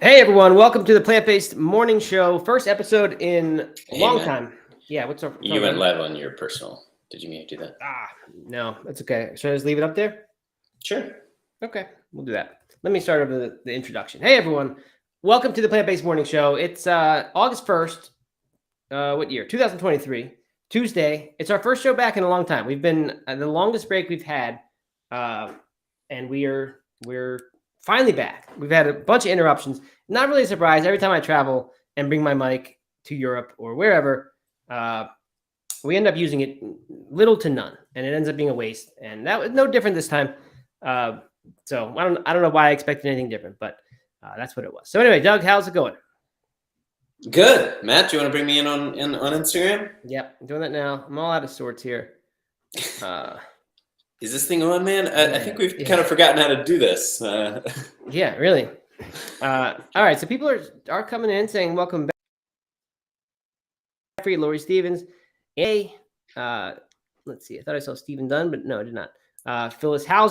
Hey everyone, welcome to the Plant-Based Morning Show. First episode in a Hey, long man. time. Yeah, what's up? You went live on your personal. Did you mean to do that? No, that's okay. Should I just leave it up there? Sure. Okay, we'll do that. Let me start over the introduction. Hey everyone, welcome to the Plant-Based Morning Show. It's August 1st, what year? 2023, Tuesday. It's our first show back in a long time. We've been the longest break we've had, and we're finally back. We've had a bunch of interruptions. Not really a surprise. Every time I travel and bring my mic to Europe or wherever, we end up using it little to none, and it ends up being a waste. And that was no different this time. So I don't know why I expected anything different, but that's what it was. So anyway, Doug, how's it going? Good. Matt, do you want to bring me in on Instagram? Yep, I'm doing that now. I'm all out of sorts here. Is this thing on, man? I think we've kind of forgotten how to do this. Yeah, really. All right, so people are coming in saying welcome back. Free Lori Stevens. Hey, let's see. I thought I saw Stephen Dunn, but no, I did not. Phyllis House.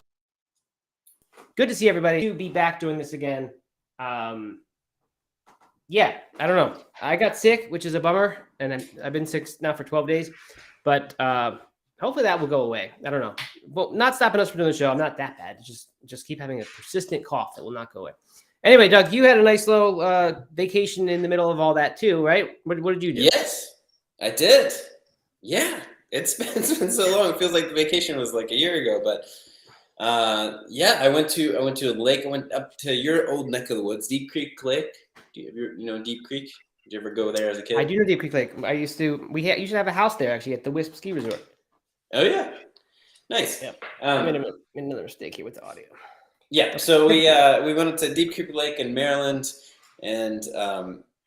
Good to see everybody to be back doing this again. Yeah, I don't know. I got sick, which is a bummer, and I've been sick now for 12 days, but hopefully that will go away. I don't know. Well, not stopping us from doing the show. I'm not that bad. Just keep having a persistent cough that will not go away. Anyway, Doug, you had a nice little vacation in the middle of all that too, right? What did you do? Yes, I did. Yeah, it's been so long. It feels like the vacation was like a year ago, but yeah, I went to a lake. I went up to your old neck of the woods, Deep Creek Lake. Do you know Deep Creek? Did you ever go there as a kid? I do know Deep Creek Lake. I used to. We used to have a house there actually at the Wisp Ski Resort. Oh yeah, nice. Yep. I made another mistake here with the audio. Yeah, so we went up to Deep Creek Lake in Maryland, and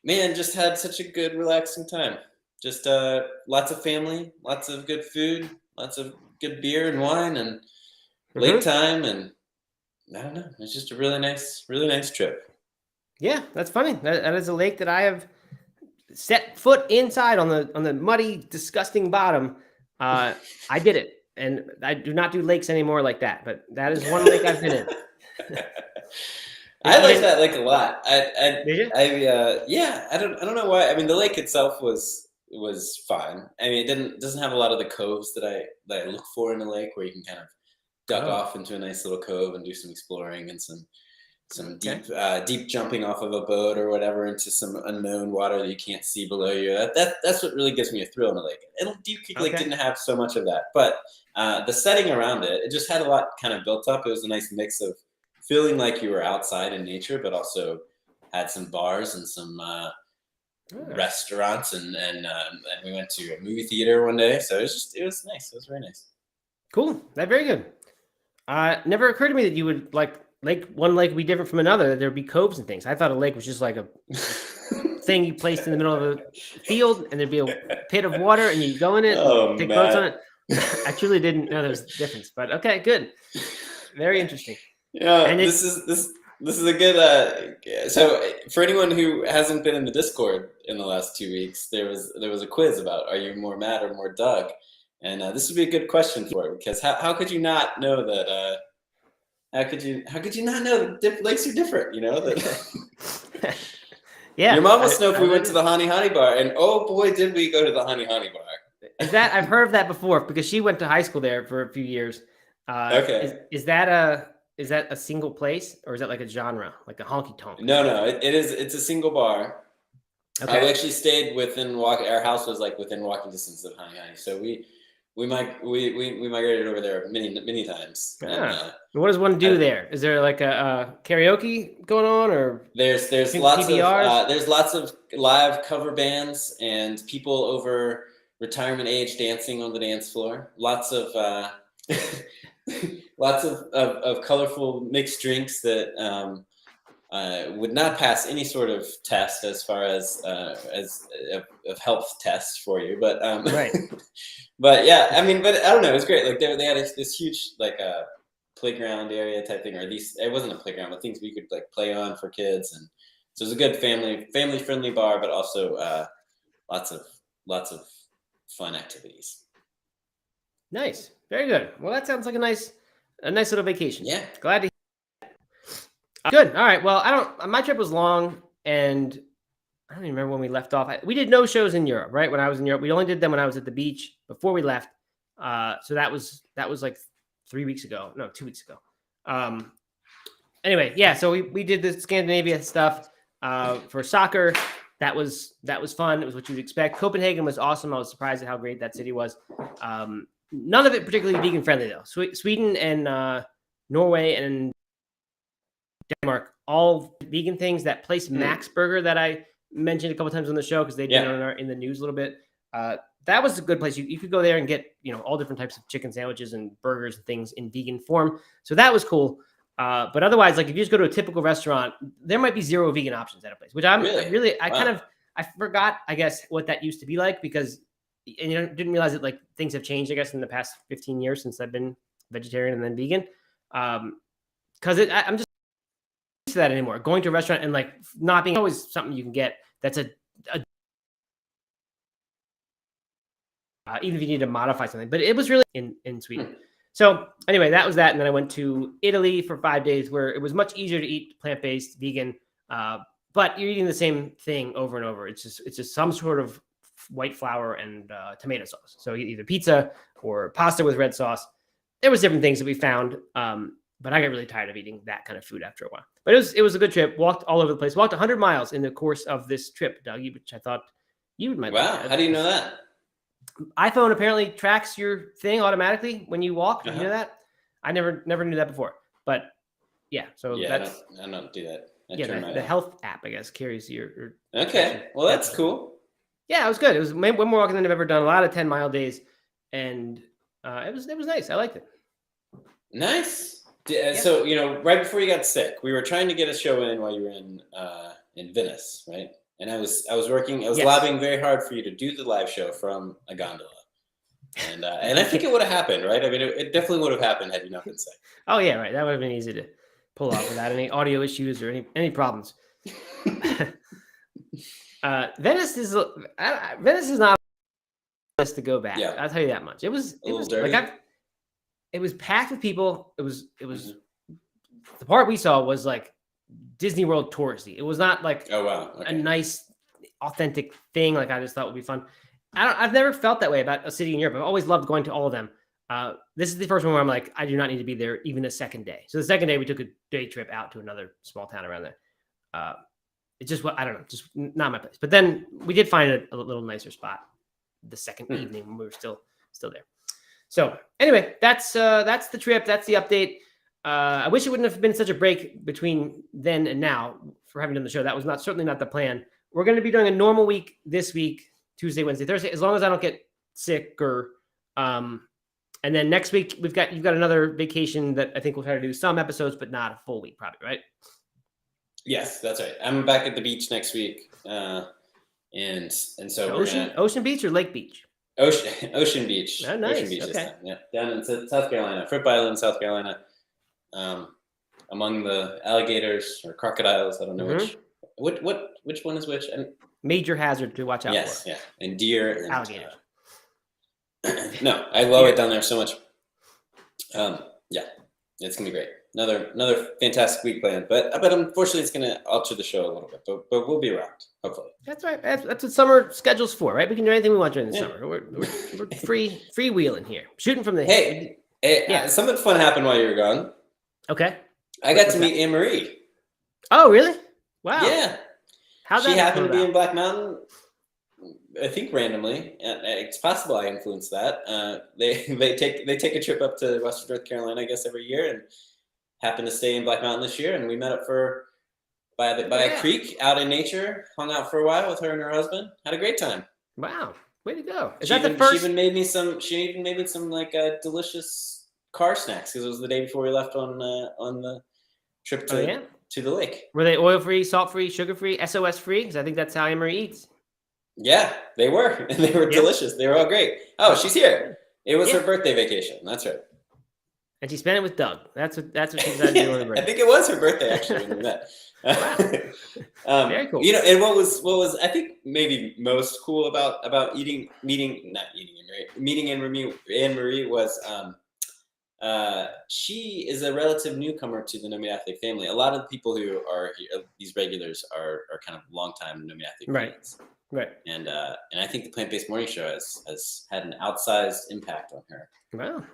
man, just had such a good, relaxing time. Just lots of family, lots of good food, lots of good beer and wine, and lake time, and I don't know. It's just a really nice trip. Yeah, that's funny. That is a lake that I have set foot inside on the muddy, disgusting bottom. I did it, and I do not do lakes anymore like that. But that is one lake I've been in. I like that lake a lot. Did you? Yeah. I don't know why. I mean, the lake itself was fine. I mean, it doesn't have a lot of the coves that I look for in a lake, where you can kind of duck off into a nice little cove and do some exploring and some deep jumping off of a boat or whatever into some unknown water that you can't see below you. That's what really gives me a thrill in a lake. And Deep Creek Lake didn't have so much of that, but the setting around it just had a lot kind of built up. It was a nice mix of feeling like you were outside in nature, but also had some bars and some restaurants, and we went to a movie theater one day. So it was nice. It was very nice. Cool. That's very good. Never occurred to me that you would one lake would be different from another, that there'd be coves and things. I thought a lake was just like a thing you placed in the middle of a field, and there'd be a pit of water, and you go in it, take boats on it. I truly didn't know there was a difference, but okay, good. Very interesting. Yeah, and this is a good. So for anyone who hasn't been in the Discord in the last 2 weeks, there was a quiz about, are you more Matt or more Doug? And this would be a good question for it, because how could you not know that? How could you not know that lakes are different? You know that. Yeah. Your mom must know if we went to the Honey Bar, and oh boy, did we go to the Honey Bar. Is that, I've heard of that before, because she went to high school there for a few years. Okay. Is that a single place, or is that like a genre, like a honky tonk? No, it's a single bar. Okay. We actually stayed within our house was like within walking distance of Honey, so we migrated over there many times. And, what does one do there? Is there like a karaoke going on, or there's lots of live cover bands and people over retirement age dancing on the dance floor. Lots of colorful mixed drinks that would not pass any sort of test as far as of health tests for you, but right. But yeah, I mean, but I don't know, it was great. Like they had this huge like playground area type thing, or at least it wasn't a playground, but things we could like play on for kids, and so it was a good family friendly bar, but also lots of fun activities. Nice, very good. Well, that sounds like a nice little vacation. Yeah, glad to hear Good. All right. Well, my trip was long, and I don't even remember when we left off. We did no shows in Europe, right? When I was in Europe, we only did them when I was at the beach before we left. So that was like 3 weeks ago. No, 2 weeks ago. Anyway, yeah. So we did the Scandinavia stuff for soccer. That was fun. It was what you'd expect. Copenhagen was awesome. I was surprised at how great that city was. None of it particularly vegan friendly though. Sweden and Norway and Denmark, all vegan things. That place Max Burger that I mentioned a couple times on the show because they've been in the news a little bit. That was a good place. You could go there and get all different types of chicken sandwiches and burgers and things in vegan form. So that was cool. But otherwise, like if you just go to a typical restaurant, there might be 0 vegan options at a place, which I forgot, I guess, what that used to be like because didn't realize that like things have changed, I guess, in the past 15 years since I've been vegetarian and then vegan. Because I'm just used to that anymore. Going to a restaurant and like not being always something you can get that's even if you need to modify something, but it was really in Sweden. So anyway, that was that. And then I went to Italy for 5 days where it was much easier to eat plant-based vegan, but you're eating the same thing over and over. It's just some sort of white flour and tomato sauce. So either pizza or pasta with red sauce. There was different things that we found, but I got really tired of eating that kind of food after a while. But it was a good trip. Walked all over the place. Walked 100 miles in the course of this trip, Doug, which I thought you might. Wow, how do you know that? iPhone apparently tracks your thing automatically when you walk. Did you know that? I never knew that before. But yeah, so that's I don't do that. The health app, I guess, carries your. Okay, well that's cool. Yeah, it was good. It was way more walking than I've ever done. A lot of 10-mile days, and it was nice. I liked it. Nice. So right before you got sick, we were trying to get a show in while you were in Venice, right? And I was working. I was lobbying very hard for you to do the live show from a gondola, and I think it would have happened, right? I mean, it definitely would have happened had you not been sick. Oh yeah, right. That would have been easy to pull off without any audio issues or any problems. Venice is not a place to go back. I'll tell you that much. It was dirty. Like it was packed with people. It was the part we saw was like Disney World touristy. It was not like a nice, authentic thing. Like I just thought would be fun. I've never felt that way about a city in Europe. I've always loved going to all of them. This is the first one where I'm like, I do not need to be there even a second day. So the second day we took a day trip out to another small town around there. It's just I don't know, just not my place. But then we did find a little nicer spot the second evening when we were still there. So anyway, that's the trip. That's the update. I wish it wouldn't have been such a break between then and now for having done the show. That was certainly not the plan. We're going to be doing a normal week this week, Tuesday, Wednesday, Thursday, as long as I don't get sick or, and then next week you've got another vacation that I think we'll try to do some episodes, but not a full week probably, right? Yes, that's right. I'm back at the beach next week. And so Ocean Beach or Lake Beach? Ocean Beach. Oh, nice. Ocean Beach this time. Yeah. Down in South Carolina, Fripp Island, South Carolina. Among the alligators or crocodiles, I don't know which one is which. And major hazard to watch out for. Yes, yeah, and deer and alligators. No, I love it down there so much. Yeah, it's gonna be great. Another fantastic week planned, but unfortunately it's gonna alter the show a little bit. But we'll be around, hopefully. That's right. That's what summer schedule's for, right? We can do anything we want during the summer. We're freewheeling here, shooting from the hip. Hey, something fun happened while you were gone. Okay. I got to meet Anne-Marie. Oh, really? Wow. Yeah. She happened to be in Black Mountain, I think randomly. It's possible I influenced that. They take a trip up to Western North Carolina, I guess, every year, and happened to stay in Black Mountain this year. And we met up by a creek out in nature, hung out for a while with her and her husband. Had a great time. Wow. Way to go. She even made me some like delicious car snacks because it was the day before we left on the trip to the lake. Were they oil-free, salt-free, sugar-free, SOS-free? Because I think that's how Anne-Marie eats. Yeah, they were. And they were delicious. They were all great. Oh, she's here. It was her birthday vacation. That's right. And she spent it with Doug. That's what she decided to do on her birthday. I think it was her birthday actually when we met. Wow. Very cool. And what was I think maybe most cool about meeting Anne-Marie was She is a relative newcomer to the No Meat Athlete family. A lot of the people who are here, these regulars are kind of longtime No Meat Athlete Right. fans. Right. And I think the plant-based morning show has had an outsized impact on her. Wow.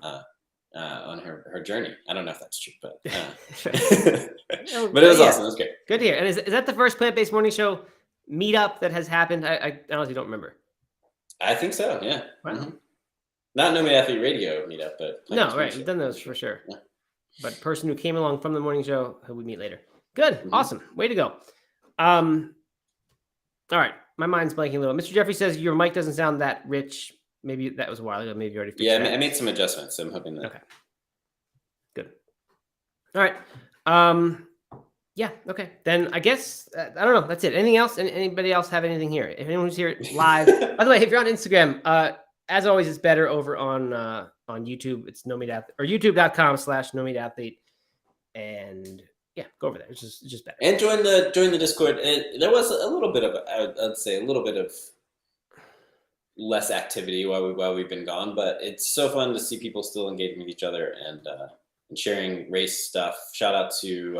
On her journey. I don't know if that's true, but Oh, but it was yeah. awesome. It was great. Good to hear. And is that the first plant-based morning show meetup that has happened? I honestly don't remember. I think so. Yeah. Wow. Mm-hmm. Not No Meat Athlete Radio meetup, but No, right. We've done those for sure. Yeah. But person who came along from the morning show, who we meet later. Good. Mhm. Awesome. Way to go. All right. My mind's blanking a little. Mr. Jeffrey says your mic doesn't sound that rich. Maybe that was a while ago. Maybe you already fixed Yeah, that. I made some adjustments. So I'm hoping that. Okay. Good. All right. Yeah. Okay. Then I guess I don't know. That's it. Anything else? Anybody else have anything here? If anyone's here live, by the way, if you're on Instagram, as always, it's better over on YouTube. It's No Meat Athlete or youtube.com/No Meat Athlete, and yeah, go over there. It's just better. And join the Discord. There was a little bit of I'd say a little bit of less activity while we've been gone, but it's so fun to see people still engaging with each other and sharing race stuff. Shout out to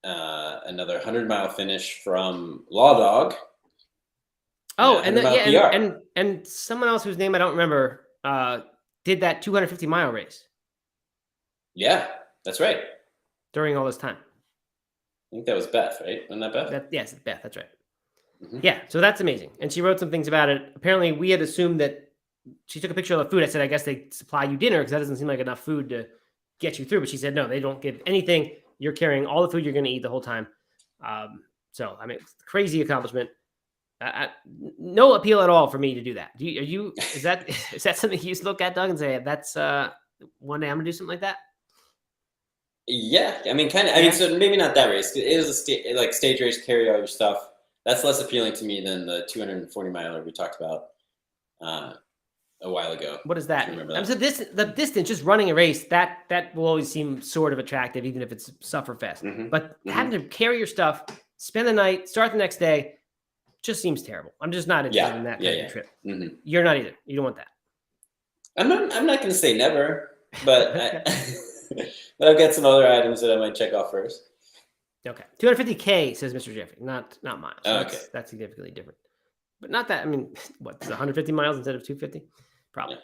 another 100-mile finish from Law Dog. Oh, and then, 100-mile yeah, PR. and someone else whose name I don't remember did that 250-mile race Yeah, that's right. during all this time. I think that was Beth, right? Wasn't that Beth? Yes, Beth. That's right. Mhm. Yeah, so that's amazing. And she wrote some things about it. Apparently, we had assumed that she took a picture of the food. I said, I guess they supply you dinner because that doesn't seem like enough food to get you through. But she said, no, they don't give anything. You're carrying all the food you're going to eat the whole time. So, I mean, crazy accomplishment. No appeal at all for me to do that. Is that something you used to look at, Doug, and say, that's one day I'm going to do something like that? Yeah, I mean, kind of. I mean, so maybe not that race. It is a stage race, carry all your stuff. That's less appealing to me than the 240-miler we talked about a while ago. What is that? Remember that? So the distance, just running a race, that will always seem sort of attractive, even if it's sufferfest. Mhm. But having to carry your stuff, spend the night, start the next day, just seems terrible. I'm just not interested in that kind of trip. Mm-hmm. You're not either. You don't want that. I'm not going to say never, but but I've got some other items that I might check off first. Okay, 250K says Mr. Jeffrey, not miles. So Okay, that's significantly different, but not that. I mean, what, 150 miles instead of 250? Probably. Yeah.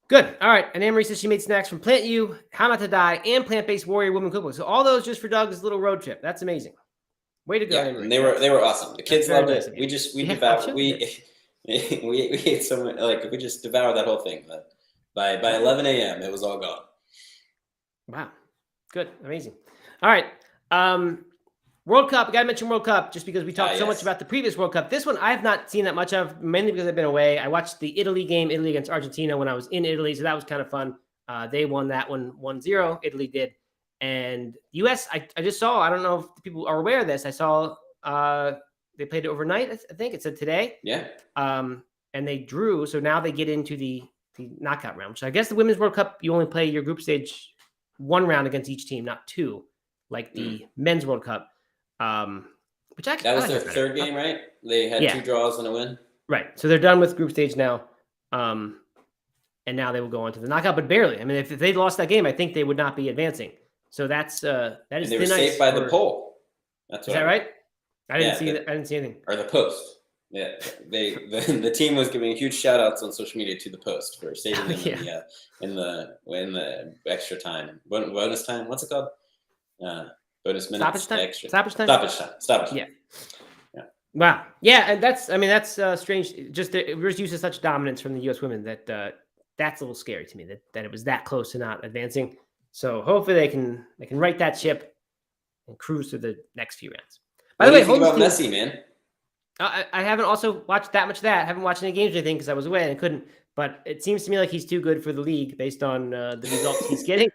Good. All right. And Anne-Marie says she made snacks from Plant U, How Not to Die, and Plant-Based Warrior Woman Cookbook. So all those just for Doug's little road trip. That's amazing. Way to go, yeah, Anne-Marie. and they were awesome. The kids loved nice it. We Yeah, devoured. We ate so much, like we just devoured that whole thing. But by 11 a.m. it was all gone. Wow. Good. Amazing. All right. World Cup. I got to mention World Cup just because we talked so much about the previous World Cup. This one I have not seen that much of, mainly because I've been away. I watched the Italy game, Italy against Argentina, when I was in Italy, so that was kind of fun. They won that one 1-0. Italy did. And U.S., I just saw, I don't know if people are aware of this. I saw they played it overnight, I think. It said today. Yeah. And they drew, so now they get into the knockout round. So I guess the Women's World Cup, you only play your group stage one round against each team, not two, like the Men's World Cup. Which actually, that was their third game, right? They had 2 draws and a win. Right. So they're done with group stage now. And now they will go on to the knockout, but barely. I mean, if they'd lost that game, I think they would not be advancing. So that is and they were safe by the pole. Is that right? I didn't see that. I didn't see anything. Or the post. Yeah, the team was giving huge shout outs on social media to the post for saving them in the extra time. Bonus time. What's it called? Bonus minutes. Stoppage time. Stoppage time. Yeah. Wow. Yeah, and that's strange. Just we're used to such dominance from the U.S. women that that's a little scary to me. That it was that close to not advancing. So hopefully they can right that ship and cruise through the next few rounds. By the way, what about Messi, man? I haven't also watched that much of that. I haven't watched any games or anything because I was away and I couldn't. But it seems to me like he's too good for the league based on the results he's getting.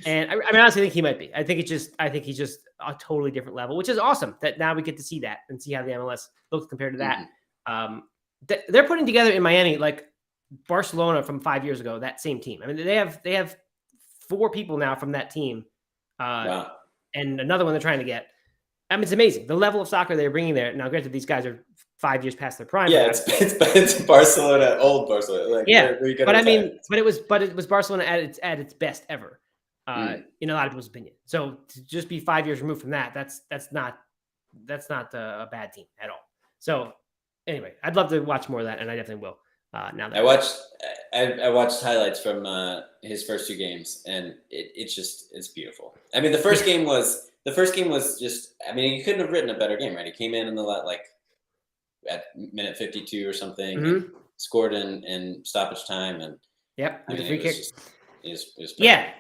And I honestly think he might be. I think he's just a totally different level, which is awesome that now we get to see that and see how the MLS looks compared to that. Mm-hmm. They're putting together in Miami like Barcelona from 5 years ago, that same team. I mean, they have 4 people now from that team, and another one they're trying to get. I mean, it's amazing the level of soccer they're bringing there. Now, granted, these guys are 5 years past their prime. Yeah, it's Barcelona, old Barcelona. Like, yeah, where you but I mean, but it was Barcelona at its best ever, in a lot of people's opinion. So to just be 5 years removed from that, that's not a bad team at all. So anyway, I'd love to watch more of that, and I definitely will. Now that I watched highlights from his first 2 games, and it's beautiful. I mean, the first game was just. I mean, he couldn't have written a better game, right? He came in the at minute 52 or something, and scored in stoppage time, and with the free kick. It was yeah.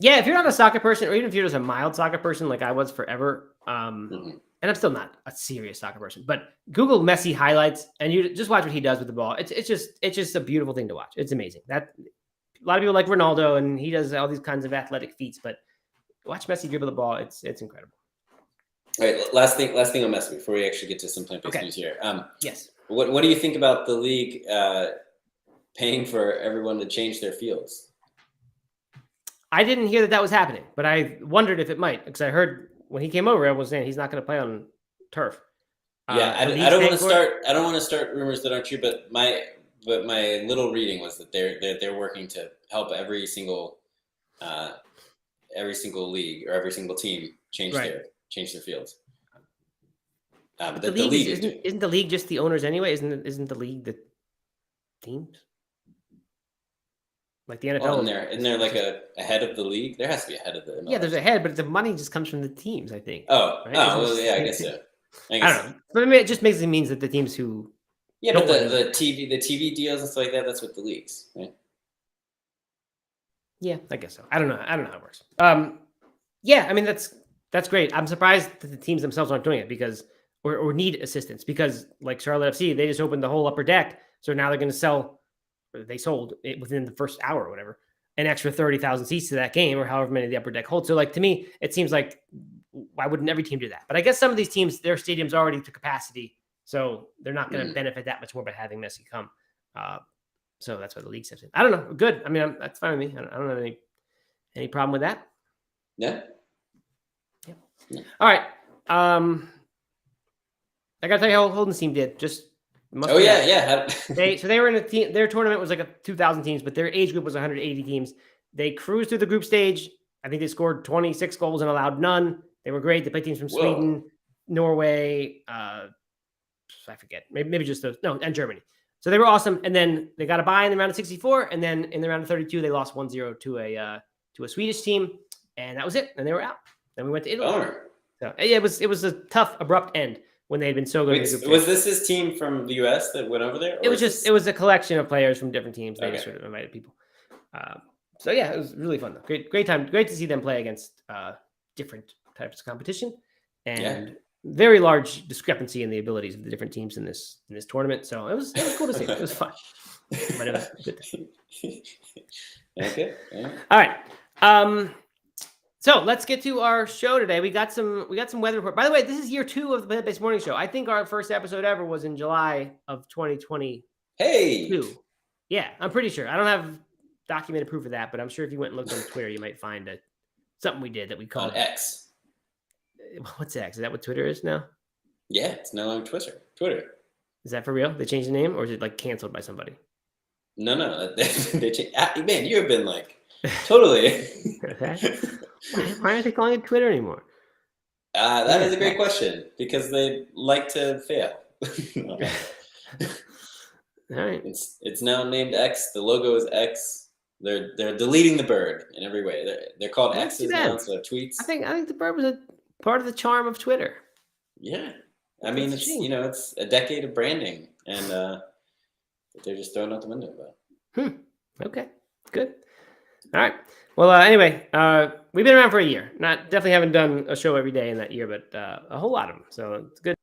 If you're not a soccer person, or even if you're just a mild soccer person like I was forever, and I'm still not a serious soccer person, but Google Messi highlights and you just watch what he does with the ball. It's just a beautiful thing to watch. It's amazing. That a lot of people like Ronaldo, and he does all these kinds of athletic feats, but watch Messi dribble the ball. It's incredible. All right, last thing on Messi before we actually get to some plant-based news here. Yes. What do you think about the league paying for everyone to change their fields? I didn't hear that was happening, but I wondered if it might, because I heard when he came over, everyone was saying he's not going to play on turf. Yeah, I don't want to start rumors that aren't true, but my little reading was that they're working to help every single league or every single team change their fields. But the league isn't the league just the owners anyway? Isn't the league the teams? Like the NFL. Isn't there like a head of the league? There has to be a head of the MLS. Yeah, there's a head, but the money just comes from the teams, I think. Oh, right? Well, yeah, I guess so. I don't know. But I mean, it just basically means that the teams who but the TV deals and stuff like that, that's with the leagues, right? Yeah, I guess so. I don't know how it works. Yeah, I mean that's great. I'm surprised that the teams themselves aren't doing it because or need assistance because like Charlotte FC, they just opened the whole upper deck, so now they're going to sell. Or they sold it within the first hour or whatever, an extra 30,000 seats to that game or however many the upper deck holds. So like to me, it seems like why wouldn't every team do that? But I guess some of these teams, their stadium's already to capacity, so they're not going to benefit that much more by having Messi come. So that's why the league steps in. I don't know. Good. I mean, that's fine with me. I don't have any problem with that. Yeah. All right. I gotta tell you how Holden's team did. Just yeah. They were in a team. Their tournament was like 2,000 teams, but their age group was 180 teams. They cruised through the group stage. I think they scored 26 goals and allowed none. They were great. They played teams from Sweden, Norway. I forget. Maybe just those. No, and Germany. So they were awesome. And then they got a bye in the round of 64, and then in the round of 32, they lost 1-0 to a Swedish team, and that was it. And they were out. Then we went to Italy. So yeah, it was a tough, abrupt end. When they had been so good. Was this his team from the U.S. that went over there? It was a collection of players from different teams. They just sort of invited people. So yeah, it was really fun though. Great time. Great to see them play against different types of competition and very large discrepancy in the abilities of the different teams in this tournament. So it was cool to see. It was fun. But it was good. Okay. All right. So let's get to our show today. We got some weather report. By the way, this is year 2 of the Plant-Based Morning Show. I think our first episode ever was in July of 2022. Hey. Yeah, I'm pretty sure. I don't have documented proof of that, but I'm sure if you went and looked on Twitter, you might find something we did that we called X. What's X? Is that what Twitter is now? Yeah, it's no longer Twitter. Is that for real? They changed the name, or is it like canceled by somebody? No. They changed. Man, you have been like totally. Why aren't they calling it Twitter anymore? That is a great question because they like to fail. All right. It's now named X. The logo is X. They're deleting the bird in every way. They're called X's now, so tweets. I think the bird was a part of the charm of Twitter. Yeah, I mean it's a decade of branding, and they're just throwing out the window. But Okay, good. All right. Well, anyway, we've been around for a year. Definitely haven't done a show every day in that year, but a whole lot of them. So it's good.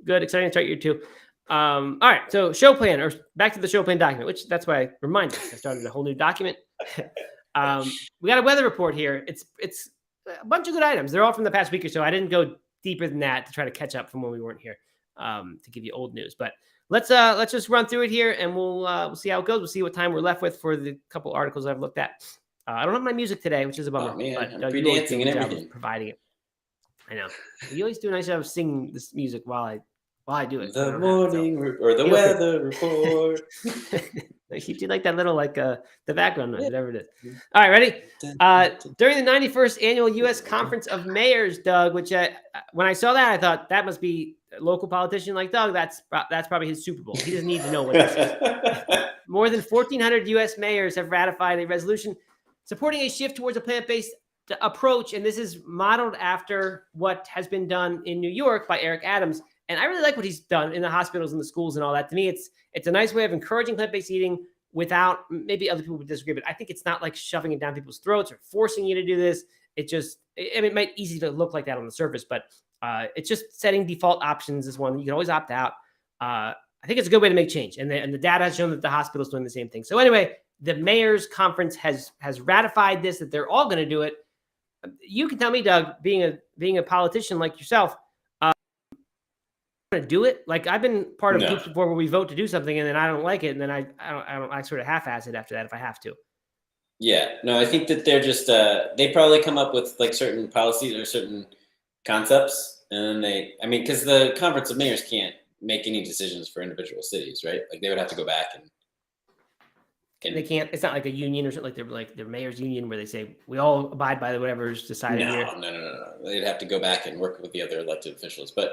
Good, exciting to start year 2. All right. So show plan, or back to the show plan document, which that's why I reminded you. I started a whole new document. We got a weather report here. It's a bunch of good items. They're all from the past week or so. I didn't go deeper than that to try to catch up from when we weren't here to give you old news, but let's just run through it here and we'll see how it goes. We'll see what time we're left with for the couple articles I've looked at. I don't have my music today, which is a bummer. Oh, man. But I'm pre-dancing and everything. providing it. I know. You always do a nice job of singing this music while I while I do it. The morning or the weather report. You do like that little the background noise, whatever it is. All right, ready? During the 91st annual U.S. Conference of Mayors, Doug, which when I saw that, I thought that must be a local politician like Doug. That's probably his Super Bowl. He doesn't need to know what this is. More than 1,400 U.S. mayors have ratified a resolution supporting a shift towards a plant-based approach, and this is modeled after what has been done in New York by Eric Adams. And I really like what he's done in the hospitals and the schools and all that. To me, it's a nice way of encouraging plant-based eating without, maybe other people would disagree, but I think it's not like shoving it down people's throats or forcing you to do this. It just, it might easy to look like that on the surface, but it's just setting default options is one. You can always opt out. I think it's a good way to make change. And the data has shown that the hospital is doing the same thing. So anyway, the mayor's conference has ratified this, that they're all going to do it. You can tell me, Doug, being a politician like yourself, to do it. Like I've been part of groups before where we vote to do something and then I don't like it, and then I sort of half-ass it after that if I have to. Yeah, no, I think that they're just they probably come up with like certain policies or certain concepts, and then because the Conference of Mayors can't make any decisions for individual cities, right? Like they would have to go back and they can't. It's not like a union or something like their mayor's union where they say we all abide by whatever's decided here. No. They'd have to go back and work with the other elected officials. But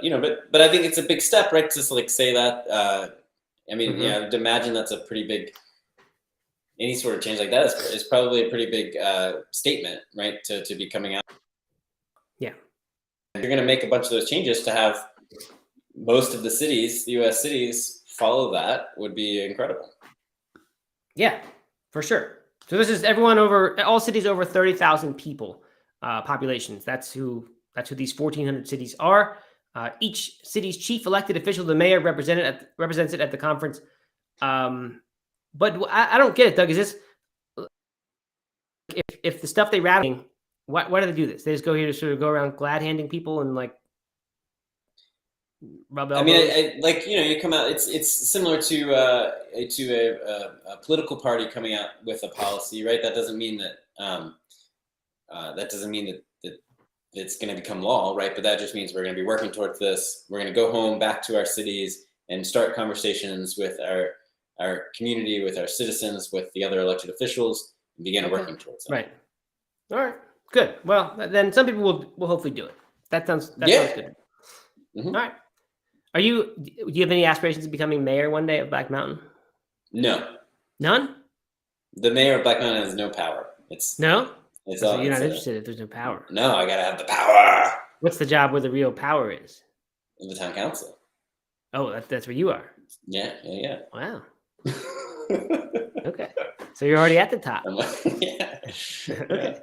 but I think it's a big step, right? To like say that. Yeah, I'd imagine that's a pretty big. Any sort of change like that is probably a pretty big statement, right? To be coming out. Yeah, and you're going to make a bunch of those changes to have most of the cities, the U.S. cities, follow that would be incredible. Yeah, for sure. So this is everyone over all cities over 30,000 people populations. That's who these 1,400 cities are. Each city's chief elected official, the mayor, represents it at the conference. But I don't get it, Doug. Is this if the stuff they ratify? Why do they do this? They just go here to sort of go around glad handing people and like rub elbows? You come out. It's similar to a political party coming out with a policy, right? That doesn't mean that that it's going to become law, right? But that just means we're going to be working towards this. We're going to go home, back to our cities, and start conversations with our community, with our citizens, with the other elected officials, and begin working towards that. Right. All right. Good. Well, then some people will hopefully do it. That sounds good. Mm-hmm. All right. Do you have any aspirations of becoming mayor one day of Black Mountain? No. None? The mayor of Black Mountain has no power. You're not interested if there's no power. No, I gotta have the power. What's the job where the real power is? In the town council. Oh, that's where you are. Yeah. Wow. Okay. So you're already at the top. Yeah. Okay.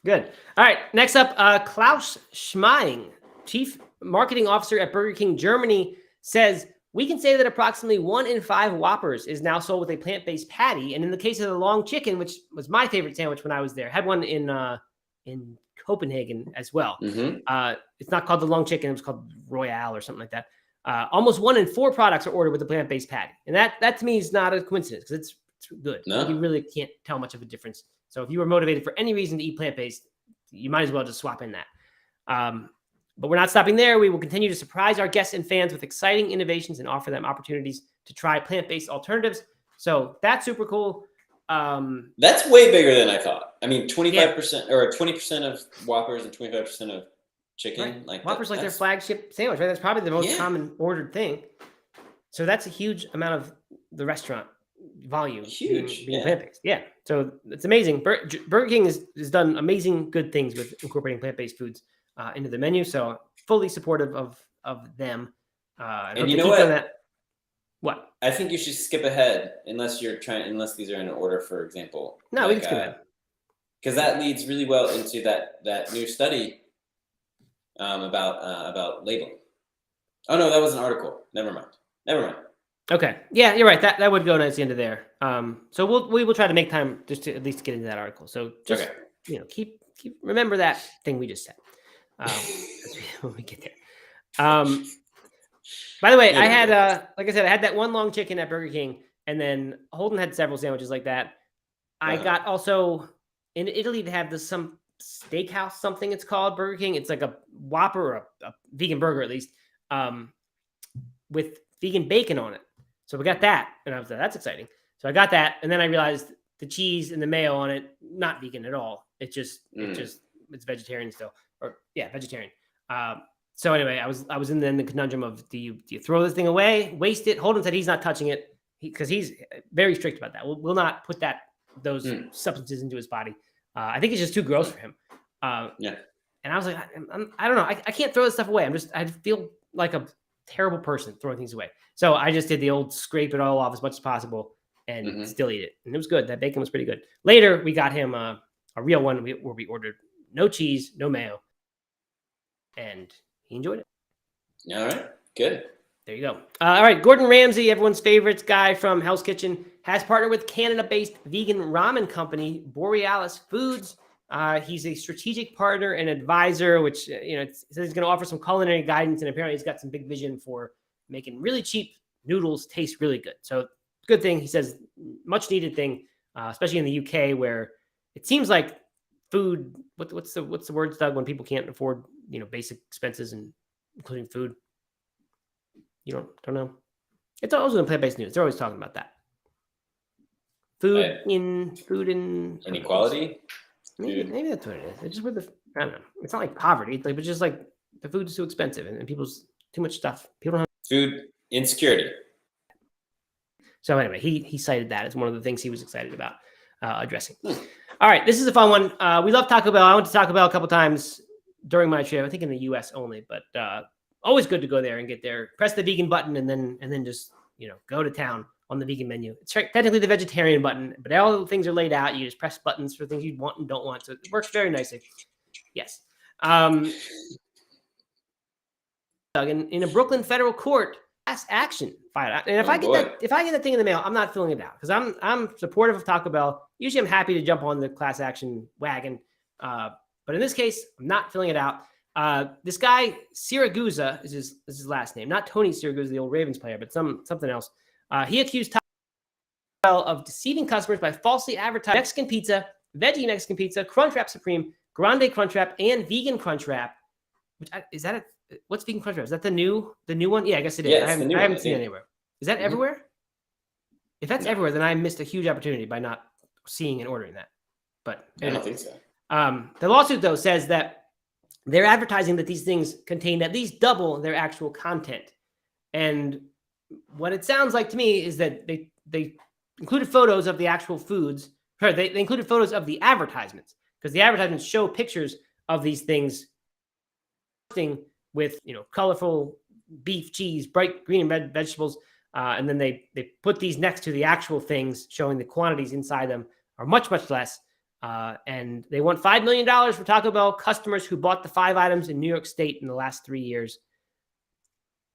Good. All right. Next up, Klaus Schmeing, Chief Marketing Officer at Burger King Germany, says, we can say that approximately 1 in 5 Whoppers is now sold with a plant-based patty. And in the case of the long chicken, which was my favorite sandwich when I was there, had one in Copenhagen as well. Mm-hmm. It's not called the long chicken. It was called Royale or something like that. Almost 1 in 4 products are ordered with a plant-based patty. And that to me is not a coincidence because it's good. No. You really can't tell much of a difference. So if you were motivated for any reason to eat plant-based, you might as well just swap in that. But we're not stopping there. We will continue to surprise our guests and fans with exciting innovations and offer them opportunities to try plant-based alternatives. So that's super cool. That's way bigger than I thought. I mean, 25% or 20% of Whoppers and 25% of chicken. Right. Like Whoppers, like their flagship sandwich, right? That's probably the most common ordered thing. So that's a huge amount of the restaurant volume. Huge. Being plant-based. Yeah. So it's amazing. Burger King has done amazing good things with incorporating plant-based foods into the menu. So fully supportive of them. And you know what? What? I think you should skip ahead unless these are in order, for example. No, we can skip ahead. Because that leads really well into that new study about labeling. Oh no, that was an article. Never mind. Okay. Yeah, you're right. That would go nice into there. So we will try to make time just to at least get into that article. So just keep remember that thing we just said when we get there. By the way, I had like I said, I had that one long chicken at Burger King, and then Holden had several sandwiches like that. I got also in Italy they have some steakhouse, something it's called Burger King. It's like a Whopper or a vegan burger at least. with vegan bacon on it. So we got that, and I was like, that's exciting. So I got that, and then I realized the cheese and the mayo on it, not vegan at all. It's vegetarian still, or vegetarian. So anyway, I was in the conundrum of do you throw this thing away, waste it? Holden said he's not touching it because he's very strict about that. We'll not put those substances into his body. I think it's just too gross for him. And I was like, I don't know. I can't throw this stuff away. I feel like a terrible person throwing things away. So I just did the old scrape it all off as much as possible and still eat it. And it was good. That bacon was pretty good. Later, we got him a real one where we ordered no cheese, no mayo. And he enjoyed it. All right. Good. There you go. All right. Gordon Ramsay, everyone's favorite guy from Hell's Kitchen, has partnered with Canada-based vegan ramen company Borealis Foods. He's a strategic partner and advisor, which it says he's going to offer some culinary guidance, and apparently he's got some big vision for making really cheap noodles taste really good. So good thing, he says, much needed thing, especially in the UK where it seems like food. What's the word, Doug, when people can't afford basic expenses and including food? You don't know. It's always in plant-based news. They're always talking about that. Food inequality. Maybe that's what it is. It's just I don't know. It's not like poverty. It's just like the food's too expensive and people's too much stuff. People don't have food insecurity. So anyway, he cited that as one of the things he was excited about addressing. All right, this is a fun one. We love Taco Bell. I went to Taco Bell a couple times during my trip. I think in the U.S. only, but always good to go there and get there. Press the vegan button and then just go to town on the vegan menu. It's technically the vegetarian button, but all the things are laid out. You just press buttons for things you want and don't want. So it works very nicely. Yes. In a Brooklyn federal court, class action filed. And if I get that thing in the mail, I'm not filling it out because I'm supportive of Taco Bell. Usually I'm happy to jump on the class action wagon. But in this case, I'm not filling it out. This guy, Siragusa is his last name, not Tony Siragusa, the old Ravens player, but something else. He accused Taco Bell of deceiving customers by falsely advertising Mexican pizza, veggie Mexican pizza, Crunchwrap Supreme, Grande Crunchwrap, and vegan Crunchwrap. What's vegan Crunchwrap? Is that the new one? Yeah, I guess it is. Yeah, I haven't seen it anywhere. Is that everywhere? If that's everywhere, then I missed a huge opportunity by not seeing and ordering that. But I don't think so. The lawsuit, though, says that they're advertising that these things contain at least double their actual content. And what it sounds like to me is that they included photos of the actual foods. Or they included photos of the advertisements because the advertisements show pictures of these things with colorful beef, cheese, bright green and red vegetables, and then they put these next to the actual things, showing the quantities inside them are much less. And they want $5 million for Taco Bell customers who bought the 5 items in New York State in the last 3 years.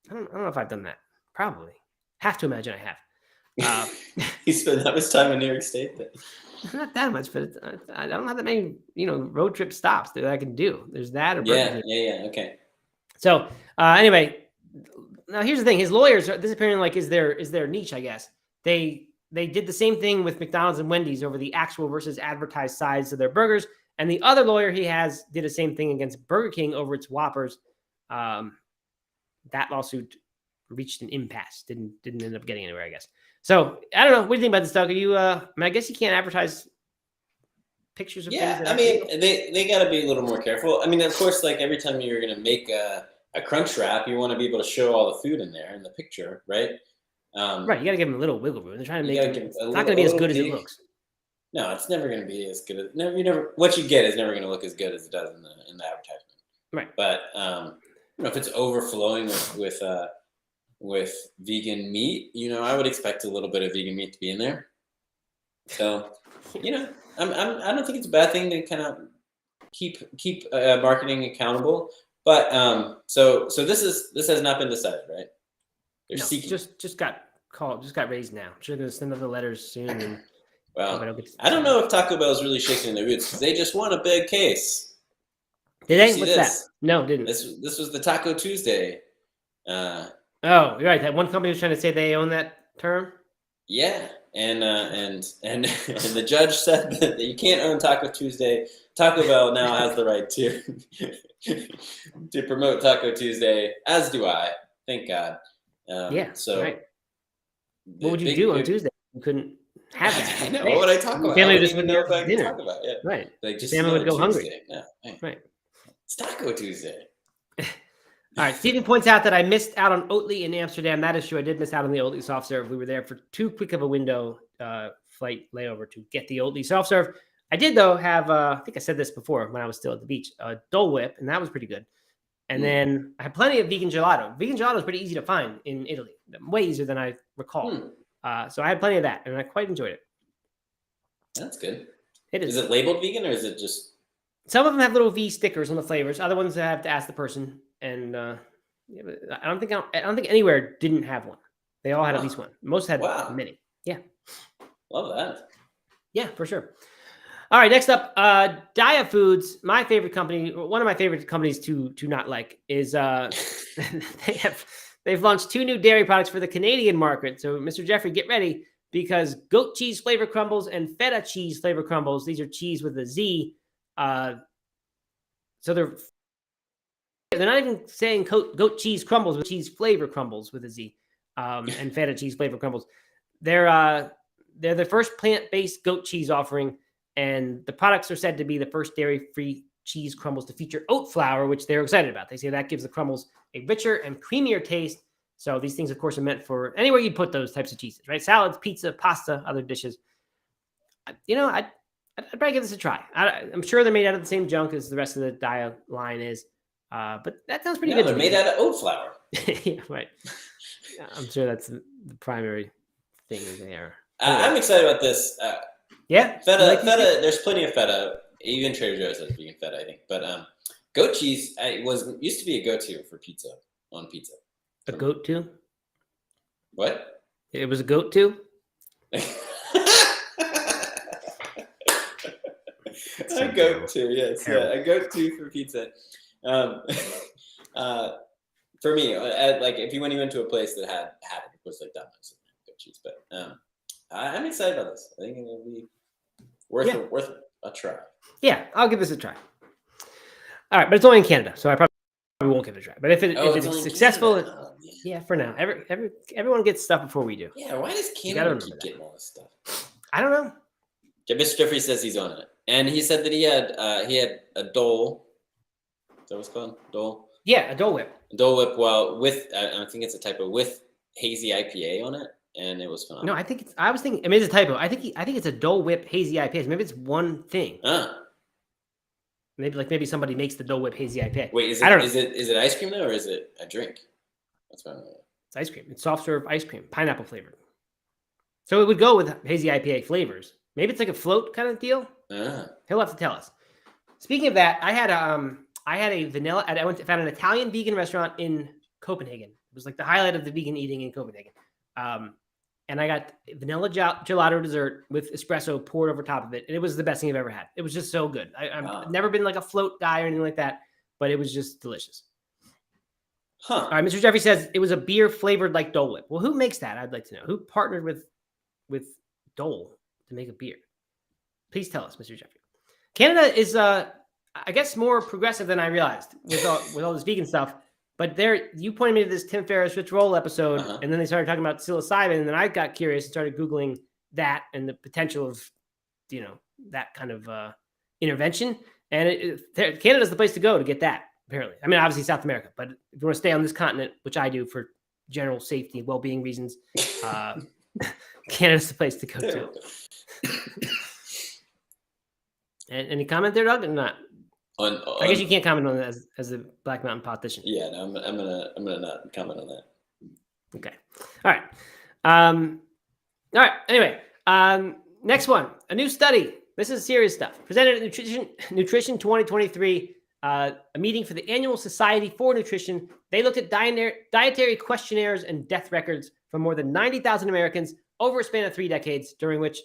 I don't know if I've done that. Probably. Have to imagine I have. You spent that much time in New York State? Not that much, but I don't have that many, road trip stops that I can do. There's that. Or yeah. Okay. So anyway, now here's the thing. His lawyers, this apparently is their niche, I guess. They did the same thing with McDonald's and Wendy's over the actual versus advertised size of their burgers. And the other lawyer he has did the same thing against Burger King over its Whoppers. That lawsuit reached an impasse. Didn't end up getting anywhere, I guess. So I don't know. What do you think about this, Doug? Are you? I guess you can't advertise pictures of things. Yeah, I mean, they got to be a little more careful. I mean, of course, like every time you're going to make a crunch wrap, you want to be able to show all the food in there in the picture, right? Right. You got to give them a little wiggle room. They're trying to make it. It's not going to be as good as it looks. No, it's never going to be as good as what you get is never going to look as good as it does in the advertisement. Right. But if it's overflowing with vegan meat, I would expect a little bit of vegan meat to be in there. So, I don't think it's a bad thing to kind of keep marketing accountable. But so this has not been decided, right? They're seeking. Just got called, just got raised now. Sure, going to send other letters soon. And well, I don't know if Taco Bell is really shaking their boots because they just won a big case. Did they? What's that? No, didn't. This was the Taco Tuesday. Oh, you're right. That one company was trying to say they own that term. Yeah, and the judge said that you can't own Taco Tuesday. Taco Bell now has the right to promote Taco Tuesday, as do I. Thank God. So right. What would you do on Tuesday? You couldn't have that. I know. What would I talk about? Family I just wouldn't even wouldn't know have if I could dinner. talk about it. Yeah. Right. Like just family would go Tuesday. hungry. No, man. Right. It's Taco Tuesday. All right. Stephen points out that I missed out on Oatly in Amsterdam. That is true. I did miss out on the Oatly soft serve. We were there for too quick of a window flight layover to get the Oatly soft serve. I did, though, have, I think I said this before when I was still at the beach, a Dole Whip, and that was pretty good. And then I had plenty of vegan gelato. Vegan gelato is pretty easy to find in Italy, way easier than I recall. So I had plenty of that, and I quite enjoyed it. That's good. It is. Is it labeled vegan, or is it just... Some of them have little V stickers on the flavors. Other ones I have to ask the person. And I don't think anywhere didn't have one. They all had at least one. Most had many. Yeah. Love that. Yeah, for sure. All right, next up, Daiya Foods, my favorite company, one of my favorite companies to not like is they've launched 2 new dairy products for the Canadian market. So, Mr. Jeffrey, get ready because goat cheese flavor crumbles and feta cheese flavor crumbles. These are cheese with a Z. So they're not even saying goat cheese crumbles with cheese flavor crumbles with a Z, and feta cheese flavor crumbles. They're the first plant-based goat cheese offering. And the products are said to be the first dairy-free cheese crumbles to feature oat flour, which they're excited about. They say that gives the crumbles a richer and creamier taste. So these things, of course, are meant for anywhere you put those types of cheeses, right? Salads, pizza, pasta, other dishes. I'd probably give this a try. I'm sure they're made out of the same junk as the rest of the Daiya line is. But that sounds pretty good. They're made out of oat flour. Yeah, right. I'm sure that's the primary thing there. I'm excited about this. Yeah, feta. There's plenty of feta. Even Trader Joe's has vegan feta, I think. But goat cheese used to be a go-to for pizza on pizza. A goat-to? What? It was a goat-to? A go-to, yes. Yeah, a go-to for pizza. For me, if when you went to a place that had it, of course, like Domino's and goat cheese. But I'm excited about this. I think it'll be worth a try. Yeah, I'll give this a try. All right, but it's only in Canada, so I probably won't give it a try. But if it's successful, for now. Everyone gets stuff before we do. Yeah, why does Canada keep getting all this stuff? I don't know. Yeah, Mr. Jeffrey says he's on it, and he said that he had a Dole. Is that what it's called? Dole. Yeah, a Dole Whip. Dole Whip. Well, with I think it's a type of with hazy IPA on it. And it was fun. No, I was thinking. I mean, it's a typo. I think it's a Dole Whip hazy IPA. Maybe it's one thing. Maybe somebody makes the Dole Whip hazy IPA. Wait, is it ice cream though, or is it a drink? That's what I mean. It's ice cream. It's soft serve ice cream, pineapple flavored. So it would go with hazy IPA flavors. Maybe it's like a float kind of deal. He'll have to tell us. Speaking of that, I had a vanilla. I found an Italian vegan restaurant in Copenhagen. It was like the highlight of the vegan eating in Copenhagen. And I got vanilla gelato dessert with espresso poured over top of it. And it was the best thing I've ever had. It was just so good. I've never been like a float guy or anything like that, but it was just delicious. All right, Mr. Jeffrey says it was a beer flavored like Dole Whip. Well, who makes that? I'd like to know. Who partnered with Dole to make a beer? Please tell us, Mr. Jeffrey. Canada is, I guess, more progressive than I realized with all this vegan stuff. But you pointed me to this Tim Ferriss Rich Roll episode, and then they started talking about psilocybin, and then I got curious and started Googling that and the potential of, that kind of intervention. And Canada's the place to go to get that, apparently. I mean, obviously South America, but if you want to stay on this continent, which I do for general safety and well-being reasons, Canada's the place to go to. And any comment there, Doug, or not? I guess you can't comment on that as a Black Mountain politician. Yeah, no, I'm gonna not comment on that. Okay. All right. Anyway, next one, a new study. This is serious stuff. Presented at Nutrition 2023, a meeting for the Annual Society for Nutrition. They looked at dietary questionnaires and death records from more than 90,000 Americans over a span of 3 decades, during which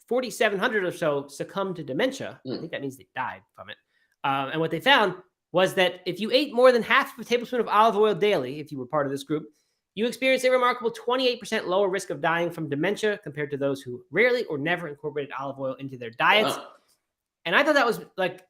4,700 or so succumbed to dementia. I think that means they died from it. And what they found was that if you ate more than half of a tablespoon of olive oil daily, if you were part of this group, you experienced a remarkable 28% lower risk of dying from dementia compared to those who rarely or never incorporated olive oil into their diets. Wow. And I thought that was like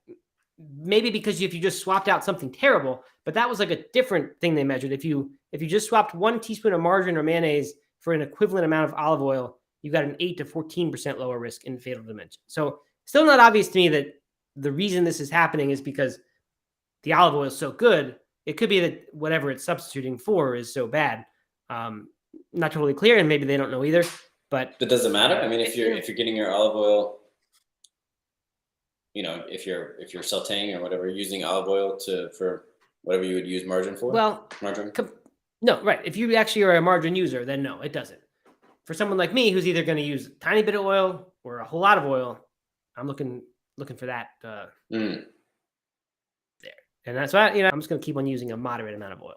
maybe because if you just swapped out something terrible, but that was like a different thing they measured. If you just swapped 1 teaspoon of margarine or mayonnaise for an equivalent amount of olive oil, you got an 8 to 14% lower risk in fatal dementia. So still not obvious to me that the reason this is happening is because the olive oil is so good. It could be that whatever it's substituting for is so bad. Not totally clear, and maybe they don't know either. But does it matter? I mean, if you're getting your olive oil, if you're sautéing or whatever, using olive oil for whatever you would use margarine for. Well, margarine. No, right. If you actually are a margarine user, then no, it doesn't. For someone like me, who's either going to use a tiny bit of oil or a whole lot of oil, I'm looking for that there. And that's why I'm just going to keep on using a moderate amount of oil.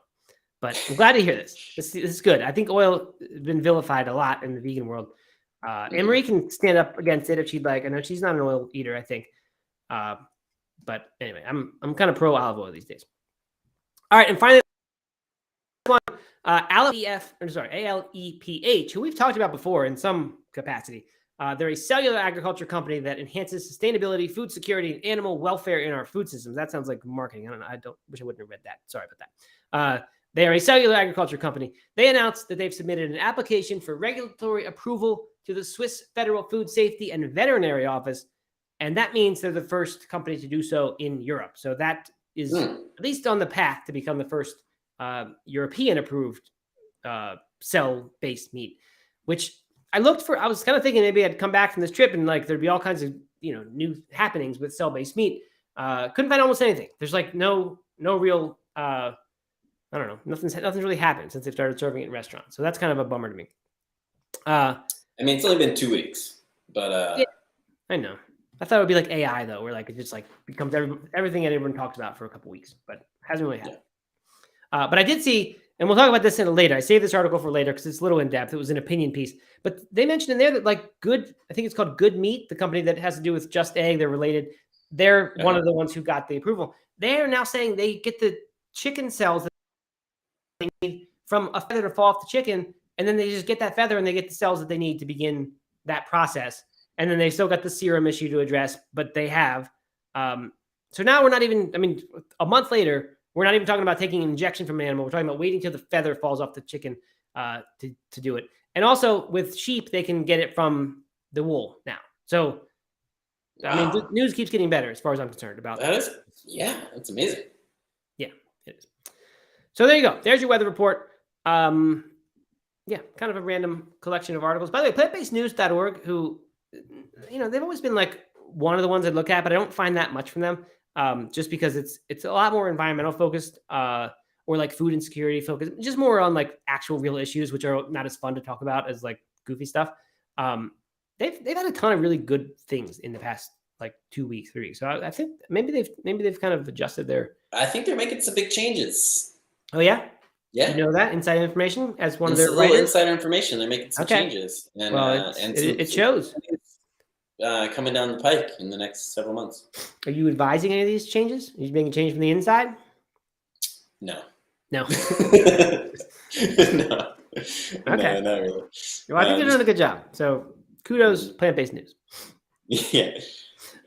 But I'm glad to hear this. This is good. I think oil has been vilified a lot in the vegan world. Anne-Marie can stand up against it if she'd like. I know she's not an oil eater, I think. But anyway, I'm kind of pro olive oil these days. All right, and finally, Aleph, who we've talked about before in some capacity. They're a cellular agriculture company that enhances sustainability, food security, and animal welfare in our food systems. That sounds like marketing. I don't know. Wish I wouldn't have read that. Sorry about that. They are a cellular agriculture company. They announced that they've submitted an application for regulatory approval to the Swiss Federal Food Safety and Veterinary Office, and that means they're the first company to do so in Europe. So that is at least on the path to become the first European-approved cell-based meat, which I was kind of thinking maybe I'd come back from this trip and like there'd be all kinds of new happenings with cell-based meat. Couldn't find almost anything. There's like no real I don't know. Nothing's really happened since they've started serving it in restaurants. So that's kind of a bummer to me. I mean, it's only been 2 weeks, but yeah, I know. I thought it would be like AI though, where like it just like becomes everything that everyone talks about for a couple weeks, but hasn't really happened. Yeah. But I did see, and we'll talk about this later. I saved this article for later because it's a little in depth. It was an opinion piece, but they mentioned in there that like Good, I think it's called Good Meat, the company that has to do with Just Egg. They're related. They're one of the ones who got the approval. They are now saying they get the chicken cells that they need from a feather to fall off the chicken, and then they just get that feather and they get the cells that they need to begin that process. And then they still got the serum issue to address, but they have. So now we're not even, I mean, a month later, we're not even talking about taking an injection from an animal. We're talking about waiting till the feather falls off the chicken to do it. And also with sheep, they can get it from the wool now. So, wow. I mean, the news keeps getting better as far as I'm concerned about that. That's amazing. Yeah, it is. So there you go. There's your weather report. Kind of a random collection of articles. By the way, plantbasednews.org, who, they've always been like one of the ones I look at, but I don't find that much from them. Just because it's a lot more environmental focused, or like food insecurity focused, just more on like actual real issues, which are not as fun to talk about as like goofy stuff. They've had a ton of really good things in the past like 2 weeks, 3 weeks. So I think maybe they've kind of adjusted their. I think they're making some big changes. Oh yeah. Yeah. You know that inside information as one of their little insider information. They're making some changes, and it shows. Coming down the pike in the next several months. Are you advising any of these changes? Are you making a change from the inside? No. No. No. Okay. No, not really. Well, I think they're doing a good job. So kudos, plant-based news. Yeah.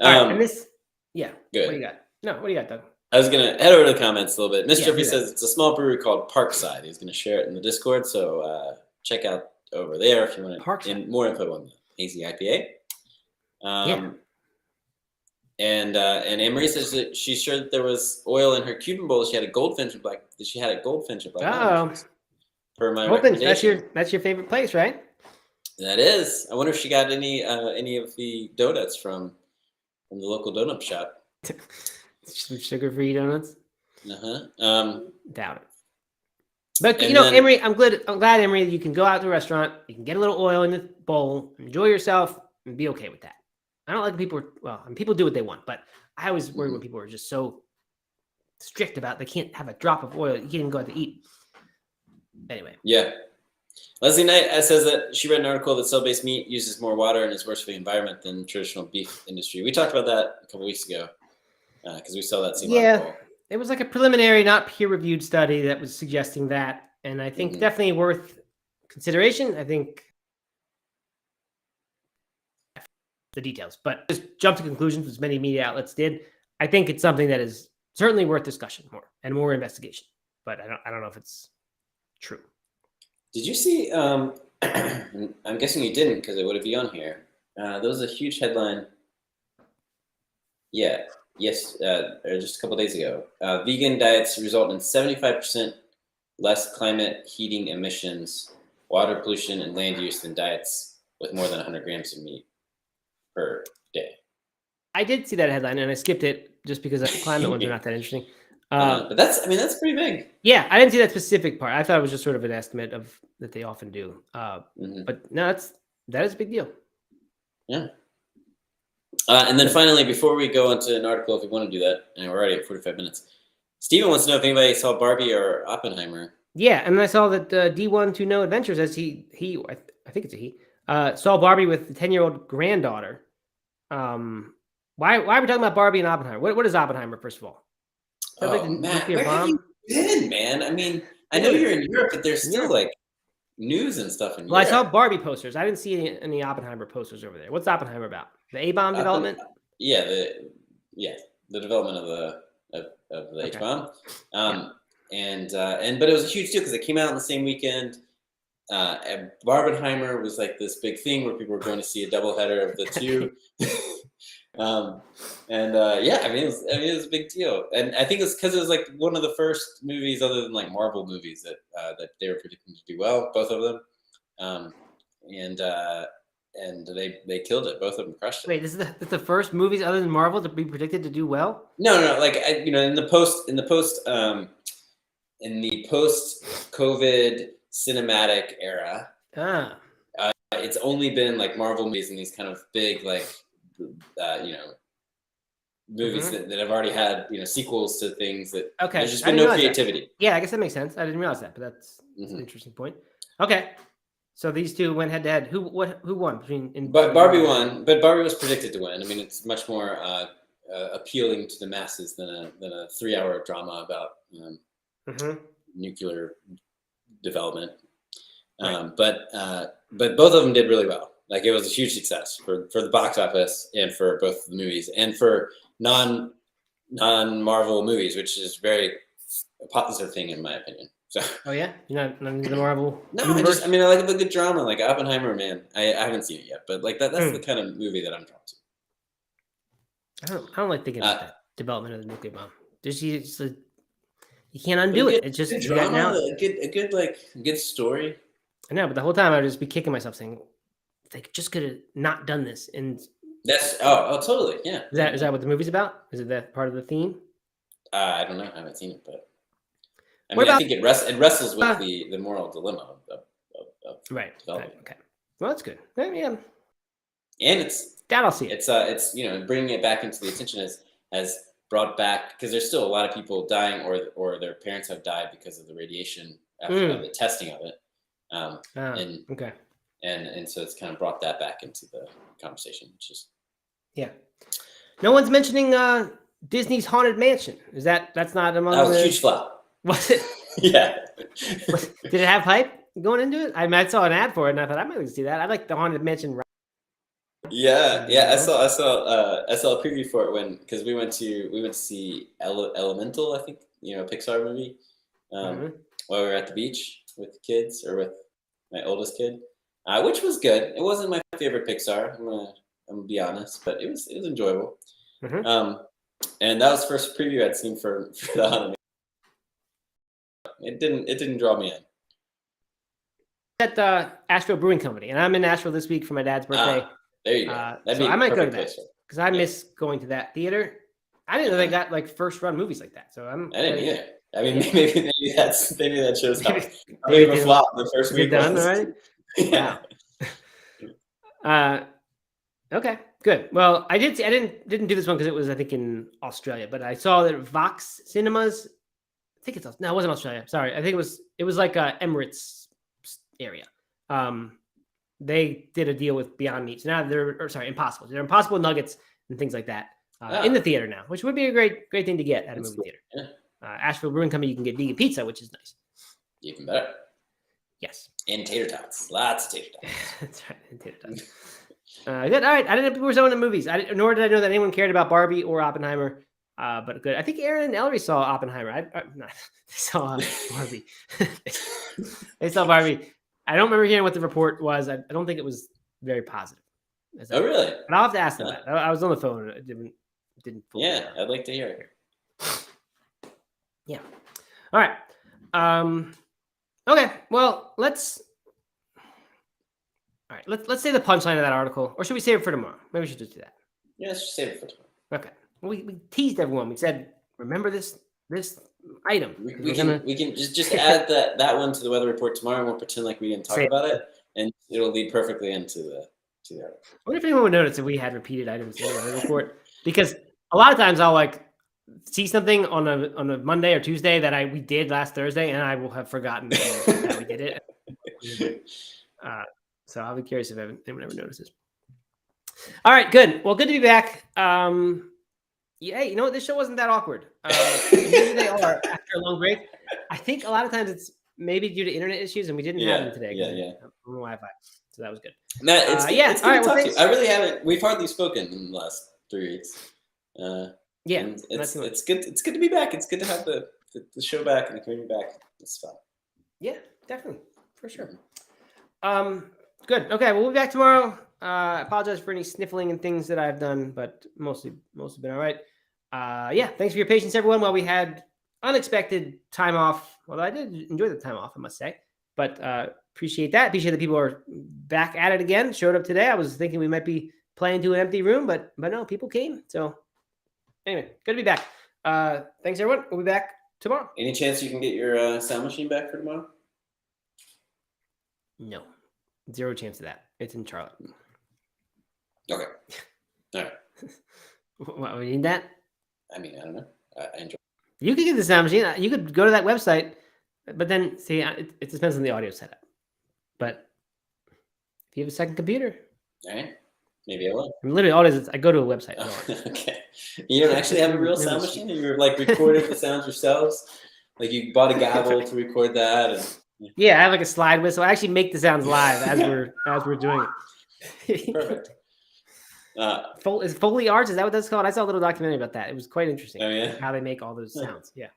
All right, and this, yeah. Good. What do you got? No, what do you got, Doug? I was going to head over to the comments a little bit. Mr. Jeffrey says it's a small brewery called Parkside. He's going to share it in the Discord. So check out over there if you want more info on the hazy IPA. And Anne-Marie says that she's sure that there was oil in her Cuban bowl. She had a goldfinch and black. She had a goldfinch and black. Oh, per my recommendation. That's your favorite place, right? That is. I wonder if she got any of the donuts from the local donut shop. Some sugar-free donuts. Doubt it. But Emery, I'm glad, Emery, that you can go out to a restaurant, you can get a little oil in the bowl, enjoy yourself, and be okay with that. I don't like people. People do what they want, but I always worry when people are just so strict about they can't have a drop of oil. You can't even go out to eat. Anyway. Yeah. Leslie Knight says that she read an article that cell-based meat uses more water and is worse for the environment than traditional beef industry. We talked about that a couple weeks ago because we saw that same article. It was like a preliminary, not peer-reviewed study that was suggesting that, and I think definitely worth consideration. I think the details, but just jump to conclusions, as many media outlets did. I think it's something that is certainly worth discussion more and more investigation. But I don't know if it's true. Did you see? I'm guessing you didn't because it would be on here. There was a huge headline. Yeah. Yes. Or just a couple days ago. Vegan diets result in 75% less climate heating emissions, water pollution, and land use than diets with more than 100 grams of meat per day. I did see that headline and I skipped it just because the climate ones are not that interesting. But that's pretty big. Yeah, I didn't see that specific part. I thought it was just sort of an estimate of that they often do. But no, that is a big deal. Yeah. And then finally, before we go into an article, if we want to do that, and we're already at 45 minutes, Steven wants to know if anybody saw Barbie or Oppenheimer. Yeah, and I saw that D1 to No Adventures, as I think it's a he, saw Barbie with the 10-year-old granddaughter. Why are we talking about Barbie and Oppenheimer? What is Oppenheimer, first of all? Oh, Matt, where have you been, man? I mean, I know you're in Europe, but there's still like news and stuff in Europe. Well, I saw Barbie posters. I didn't see any Oppenheimer posters over there. What's Oppenheimer about? The A-bomb development? Yeah, the development of the H-bomb. But it was a huge deal because it came out on the same weekend. And Barbenheimer was like this big thing where people were going to see a doubleheader of the two. It was a big deal, and I think it's because it was like one of the first movies, other than like Marvel movies, that they were predicting to do well, both of them, and they killed it. Both of them crushed it. Wait, this is the first movies other than Marvel to be predicted to do well? No, like in the post COVID cinematic era, it's only been like Marvel movies and these kind of big like. Movies that have already had sequels to things that there's just been no creativity. That. Yeah, I guess that makes sense. I didn't realize that, but that's an interesting point. Okay, so these two went head to head. Who won But Barbie won, but Barbie was predicted to win. I mean, it's much more appealing to the masses than a 3-hour drama about nuclear development. Right. But both of them did really well. Like it was a huge success for the box office and for both the movies and for non-Marvel movies, which is very a positive thing in my opinion. So. Oh yeah, you're not into the Marvel? No, I like a good drama like Oppenheimer. Man, I haven't seen it yet, but like that's the kind of movie that I'm drawn to. I don't like thinking about that development of the nuclear bomb. You can't undo it. It's just a drama, a good story. I know, but the whole time I'd just be kicking myself saying. They just could have not done this, and that's totally, yeah. Is that what the movie's about? Is it that part of the theme? I don't know. I haven't seen it, but I think it wrestles with the moral dilemma of right. Okay, well that's good. Yeah, and it's that I'll see it. It's bringing it back into the attention has brought back because there's still a lot of people dying or their parents have died because of the radiation after the testing of it. Okay. And so it's kind of brought that back into the conversation, which is no one's mentioning Disney's Haunted Mansion. That's not among that was a huge flop. Was it? Yeah. Did it have hype going into it? I saw an ad for it and I thought I might see that. I like the Haunted Mansion. Yeah. I saw a preview for it because we went to see Elemental, I think, Pixar movie, while we were at the beach with the kids or with my oldest kid. Which was good. It wasn't my favorite Pixar. I'm gonna be honest, but it was enjoyable. And that was the first preview I'd seen for the Haunted Mansion. It didn't draw me in. At the Asheville Brewing Company, and I'm in Asheville this week for my dad's birthday. There you go. So I might go to that because I miss going to that theater. I didn't know they got like first run movies like that. So I didn't either. I mean, maybe that shows how big of a flop the first week done was. Already? Yeah. Okay, good. Well, I didn't do this one because it was I think in Australia, but I saw that Vox Cinemas. I think it wasn't Australia. Sorry, I think it was like a Emirates area. They did a deal with Beyond Meat. So now Impossible. They're Impossible nuggets and things like that in the theater now, which would be a great thing to get at a movie theater. Yeah. Asheville Brewing Company, you can get vegan pizza, which is nice. Even better. Yes. And tater tots. Lots of tater tots. That's right. And tater tots. Good. All right. I didn't know people were showing the movies. Nor did I know that anyone cared about Barbie or Oppenheimer. But good. I think Aaron and Ellery saw Oppenheimer. They saw Barbie. They saw Barbie. I don't remember hearing what the report was. I don't think it was very positive. Oh, really? But I'll have to ask them that. I was on the phone. It didn't. Yeah, I'd like to hear it. Yeah. All right. Okay. Well, let's say the punchline of that article, or should we save it for tomorrow? Maybe we should just do that. Yeah, let's just save it for tomorrow. Okay. We teased everyone. We said, remember this item. We can just add that one to the weather report tomorrow, and we'll pretend like we didn't talk about it, and it'll lead perfectly into the article. I wonder if anyone would notice if we had repeated items in the weather report, because a lot of times I'll like see something on a Monday or Tuesday that we did last Thursday, and I will have forgotten that we did it. So I'll be curious if anyone ever notices. All right, good. Well, good to be back. Yeah, you know what? This show wasn't that awkward. Usually they are after a long break. I think a lot of times it's maybe due to internet issues, and we didn't have them today. Yeah. On Wi-Fi, so that was good. Matt, it's good to talk to you. I really haven't. We've hardly spoken in the last 3 weeks. It's good. It's good to be back. It's good to have the show back and the community back. It's fun. Yeah, definitely, for sure. Good. Okay, we'll be back tomorrow. I apologize for any sniffling and things that I've done, but mostly been all right. Yeah, thanks for your patience, everyone. While we had unexpected time off, although I did enjoy the time off, I must say. But appreciate that. Appreciate that people are back at it again. Showed up today. I was thinking we might be playing to an empty room, but no, people came. So anyway, good to be back. Thanks, everyone. We'll be back tomorrow. Any chance you can get your sound machine back for tomorrow? No, 0 chance of that. It's in Charlotte. Okay. All right. What, we need that? I mean, I don't know. I enjoy. You could get the sound machine. You could go to that website, but then see, it depends on the audio setup. But if you have a second computer, all right, maybe I will. I mean, literally, all it is I go to a website. Okay. You don't actually have a real sound machine, and you're like recording the sounds yourselves. Like you bought a gavel to record that, and yeah, I have like a slide whistle. I actually make the sounds live as we're doing it. Perfect. Is Foley Arts? Is that what that's called? I saw a little documentary about that. It was quite interesting. Oh, yeah? How they make all those sounds. Yeah.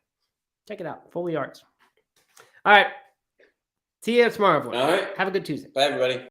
Check it out. Foley Arts. All right. See you tomorrow, everyone. All right. Have a good Tuesday. Bye, everybody.